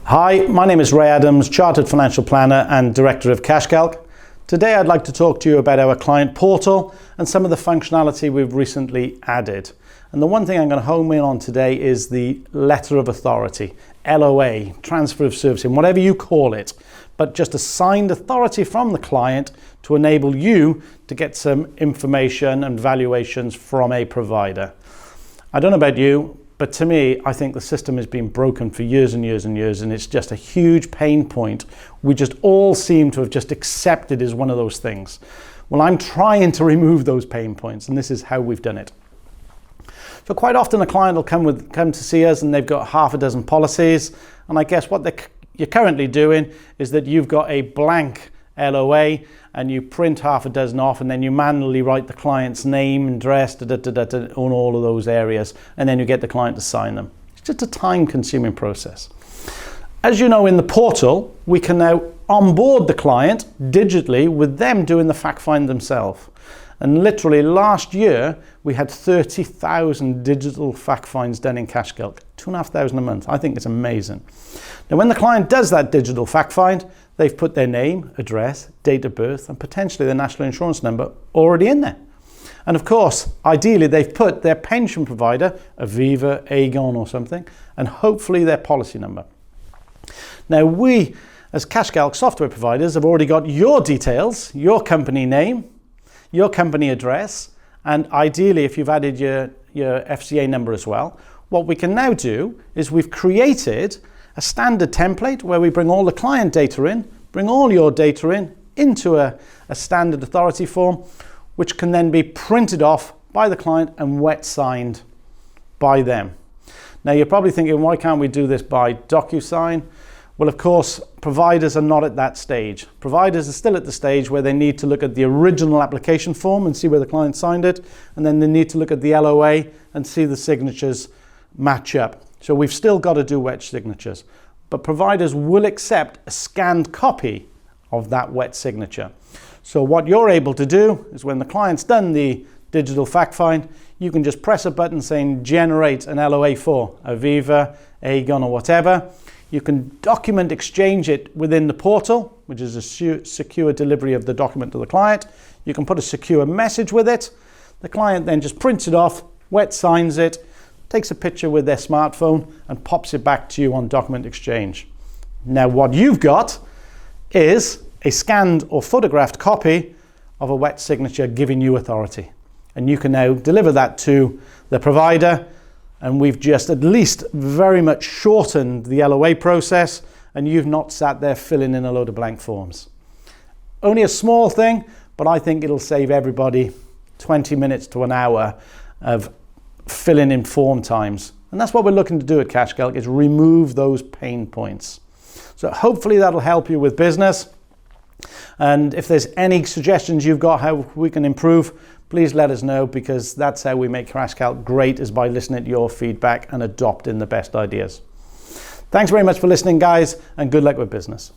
Hi, my name is Ray Adams, Chartered Financial Planner and Director of CashCalc. Today I'd like to talk to you about our client portal and some of the functionality we've recently added. And the one thing I'm going to home in on today is the letter of authority, LOA, transfer of servicing, whatever you call it, but just a signed authority from the client to enable you to get some information and valuations from a provider. I don't know about you, but to me, I think the system has been broken for years and years and years, and it's just a huge pain point we just all seem to have just accepted as one of those things. Well, I'm trying to remove those pain points, and this is how we've done it. So quite often a client will come to see us and they've got half a dozen policies, and I guess what you're currently doing is that you've got a blank LOA and you print half a dozen off, and then you manually write the client's name, address, on all of those areas, and then you get the client to sign them. It's just a time-consuming process. As you know, in the portal, we can now onboard the client digitally with them doing the FAC Find themselves. And literally last year, we had 30,000 digital FAC Finds done in CashCalc, 2,500 a month. I think it's amazing. Now, when the client does that digital FAC Find, they've put their name, address, date of birth, and potentially their national insurance number already in there. And of course, ideally, they've put their pension provider, Aviva, Aegon or something, and hopefully their policy number. Now, we, as CashCalc software providers, have already got your details, your company name, your company address, and ideally, if you've added your FCA number as well. What we can now do is we've created a standard template where we bring all the client data in, bring all your data in into a standard authority form, which can then be printed off by the client and wet signed by them. Now you're probably thinking, why can't we do this by DocuSign? Well, of course, providers are not at that stage. Providers are still at the stage where they need to look at the original application form and see where the client signed it, and then they need to look at the LOA and see the signatures match up. So we've still got to do wet signatures, but providers will accept a scanned copy of that wet signature. So what you're able to do is when the client's done the digital fact find, you can just press a button saying generate an LOA for Aviva, Aegon or whatever. You can document exchange it within the portal, which is a secure delivery of the document to the client. You can put a secure message with it. The client then just prints it off, wet signs it, takes a picture with their smartphone and pops it back to you on document exchange. Now what you've got is a scanned or photographed copy of a wet signature giving you authority. And you can now deliver that to the provider, and we've just at least very much shortened the LOA process, and you've not sat there filling in a load of blank forms. Only a small thing, but I think it'll save everybody 20 minutes to an hour of filling in form times. And that's what we're looking to do at CashCalc, is remove those pain points. So hopefully that'll help you with business. And if there's any suggestions you've got how we can improve, please let us know, because that's how we make CashCalc great, is by listening to your feedback and adopting the best ideas. Thanks very much for listening, guys, and good luck with business.